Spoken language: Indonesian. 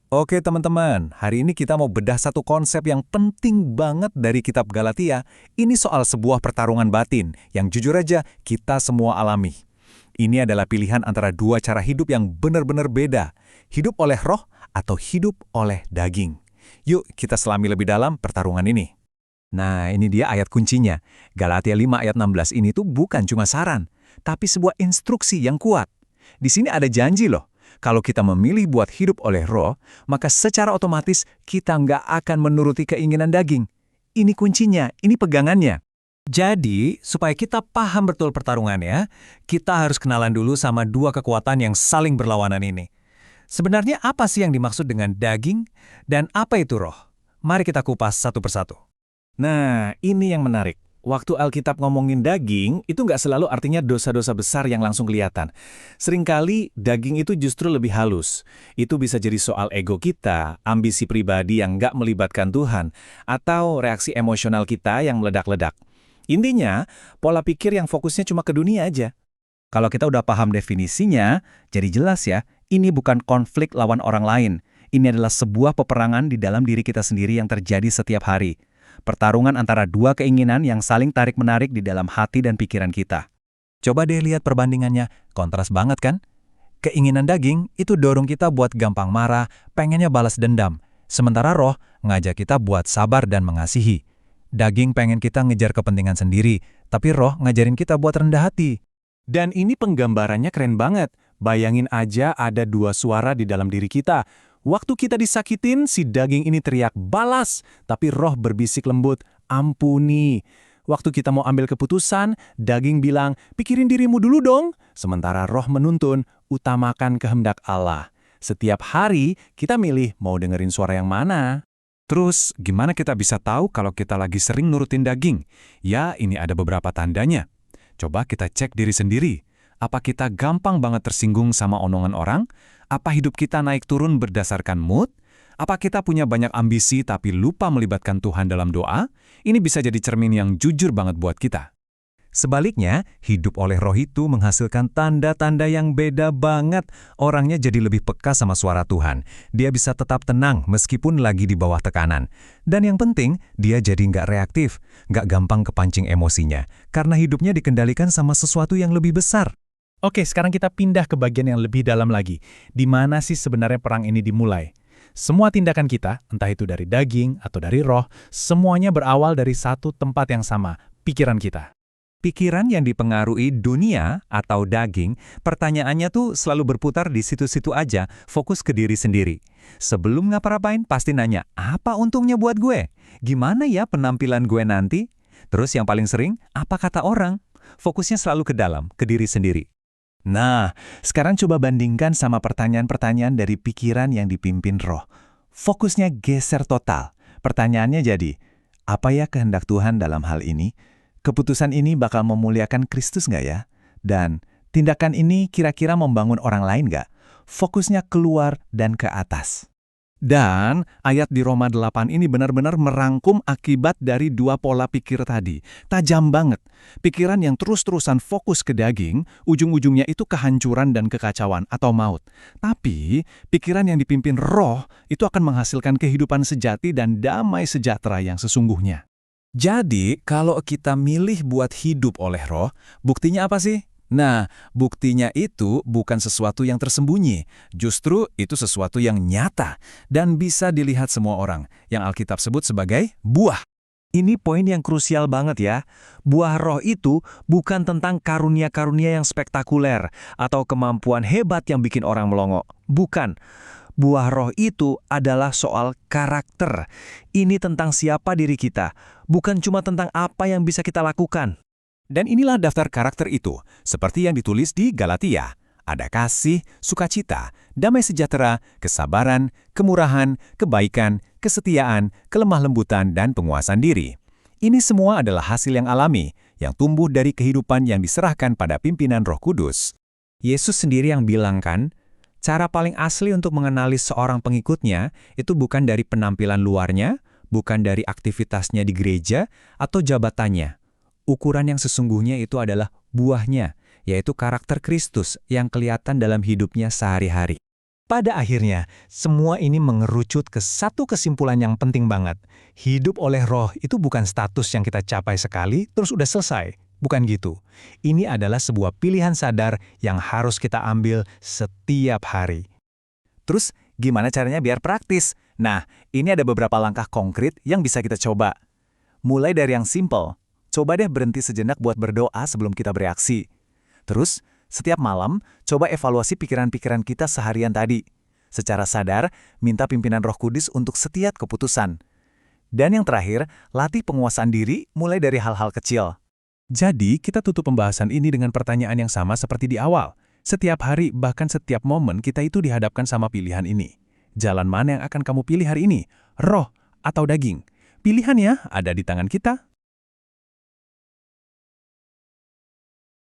Oke teman-teman, hari ini kita mau bedah satu konsep yang penting banget dari kitab Galatia. Ini soal sebuah pertarungan batin yang jujur aja kita semua alami. Ini adalah pilihan antara dua cara hidup yang benar-benar beda. Hidup oleh roh atau hidup oleh daging. Yuk kita selami lebih dalam pertarungan ini. Nah ini dia ayat kuncinya. Galatia 5 ayat 16 ini tuh bukan cuma saran, tapi sebuah instruksi yang kuat. Di sini ada janji loh. Kalau kita memilih buat hidup oleh roh, maka secara otomatis kita nggak akan menuruti keinginan daging. Ini kuncinya, ini pegangannya. Jadi, supaya kita paham betul pertarungannya, kita harus kenalan dulu sama dua kekuatan yang saling berlawanan ini. Sebenarnya apa sih yang dimaksud dengan daging, dan apa itu roh? Mari kita kupas satu persatu. Nah, ini yang menarik. Waktu Alkitab ngomongin daging, itu nggak selalu artinya dosa-dosa besar yang langsung kelihatan. Seringkali daging itu justru lebih halus. Itu bisa jadi soal ego kita, ambisi pribadi yang nggak melibatkan Tuhan, atau reaksi emosional kita yang meledak-ledak. Intinya, pola pikir yang fokusnya cuma ke dunia aja. Kalau kita udah paham definisinya, jadi jelas ya, ini bukan konflik lawan orang lain. Ini adalah sebuah peperangan di dalam diri kita sendiri yang terjadi setiap hari. Pertarungan antara dua keinginan yang saling tarik-menarik di dalam hati dan pikiran kita. Coba deh lihat perbandingannya, kontras banget kan? Keinginan daging itu dorong kita buat gampang marah, pengennya balas dendam. Sementara roh ngajak kita buat sabar dan mengasihi. Daging pengen kita ngejar kepentingan sendiri, tapi roh ngajarin kita buat rendah hati. Dan ini penggambarannya keren banget. Bayangin aja ada dua suara di dalam diri kita. Waktu kita disakitin, si daging ini teriak, balas. Tapi roh berbisik lembut, ampuni. Waktu kita mau ambil keputusan, daging bilang, pikirin dirimu dulu dong. Sementara roh menuntun, utamakan kehendak Allah. Setiap hari, kita milih mau dengerin suara yang mana. Terus, gimana kita bisa tahu kalau kita lagi sering nurutin daging? Ya, ini ada beberapa tandanya. Coba kita cek diri sendiri. Apa kita gampang banget tersinggung sama omongan orang? Apa hidup kita naik turun berdasarkan mood? Apa kita punya banyak ambisi tapi lupa melibatkan Tuhan dalam doa? Ini bisa jadi cermin yang jujur banget buat kita. Sebaliknya, hidup oleh roh itu menghasilkan tanda-tanda yang beda banget. Orangnya jadi lebih peka sama suara Tuhan. Dia bisa tetap tenang meskipun lagi di bawah tekanan. Dan yang penting, dia jadi nggak reaktif, nggak gampang kepancing emosinya. Karena hidupnya dikendalikan sama sesuatu yang lebih besar. Oke, sekarang kita pindah ke bagian yang lebih dalam lagi. Di mana sih sebenarnya perang ini dimulai? Semua tindakan kita, entah itu dari daging atau dari roh, semuanya berawal dari satu tempat yang sama, pikiran kita. Pikiran yang dipengaruhi dunia atau daging, pertanyaannya tuh selalu berputar di situ-situ aja, fokus ke diri sendiri. Sebelum ngapa-ngapain pasti nanya, apa untungnya buat gue? Gimana ya penampilan gue nanti? Terus yang paling sering, apa kata orang? Fokusnya selalu ke dalam, ke diri sendiri. Nah, sekarang coba bandingkan sama pertanyaan-pertanyaan dari pikiran yang dipimpin roh. Fokusnya geser total. Pertanyaannya jadi, apa ya kehendak Tuhan dalam hal ini? Keputusan ini bakal memuliakan Kristus nggak ya? Dan tindakan ini kira-kira membangun orang lain nggak? Fokusnya keluar dan ke atas. Dan ayat di Roma 8 ini benar-benar merangkum akibat dari dua pola pikir tadi. Tajam banget. Pikiran yang terus-terusan fokus ke daging, ujung-ujungnya itu kehancuran dan kekacauan atau maut. Tapi, pikiran yang dipimpin roh itu akan menghasilkan kehidupan sejati dan damai sejahtera yang sesungguhnya. Jadi, kalau kita milih buat hidup oleh roh, buktinya apa sih? Nah, buktinya itu bukan sesuatu yang tersembunyi. Justru itu sesuatu yang nyata dan bisa dilihat semua orang, yang Alkitab sebut sebagai buah. Ini poin yang krusial banget ya. Buah roh itu bukan tentang karunia-karunia yang spektakuler atau kemampuan hebat yang bikin orang melongo. Bukan. Buah roh itu adalah soal karakter. Ini tentang siapa diri kita, bukan cuma tentang apa yang bisa kita lakukan. Dan inilah daftar karakter itu, seperti yang ditulis di Galatia. Ada kasih, sukacita, damai sejahtera, kesabaran, kemurahan, kebaikan, kesetiaan, kelemah lembutan, dan penguasaan diri. Ini semua adalah hasil yang alami, yang tumbuh dari kehidupan yang diserahkan pada pimpinan Roh Kudus. Yesus sendiri yang bilang kan, cara paling asli untuk mengenali seorang pengikutnya itu bukan dari penampilan luarnya, bukan dari aktivitasnya di gereja, atau jabatannya. Ukuran yang sesungguhnya itu adalah buahnya, yaitu karakter Kristus yang kelihatan dalam hidupnya sehari-hari. Pada akhirnya, semua ini mengerucut ke satu kesimpulan yang penting banget. Hidup oleh roh itu bukan status yang kita capai sekali, terus udah selesai. Bukan gitu. Ini adalah sebuah pilihan sadar yang harus kita ambil setiap hari. Terus, gimana caranya biar praktis? Nah, ini ada beberapa langkah konkret yang bisa kita coba. Mulai dari yang simple, coba deh berhenti sejenak buat berdoa sebelum kita bereaksi. Terus, setiap malam, coba evaluasi pikiran-pikiran kita seharian tadi. Secara sadar, minta pimpinan Roh Kudus untuk setiap keputusan. Dan yang terakhir, latih penguasaan diri mulai dari hal-hal kecil. Jadi, kita tutup pembahasan ini dengan pertanyaan yang sama seperti di awal. Setiap hari, bahkan setiap momen, kita itu dihadapkan sama pilihan ini. Jalan mana yang akan kamu pilih hari ini? Roh atau daging? Pilihannya ada di tangan kita.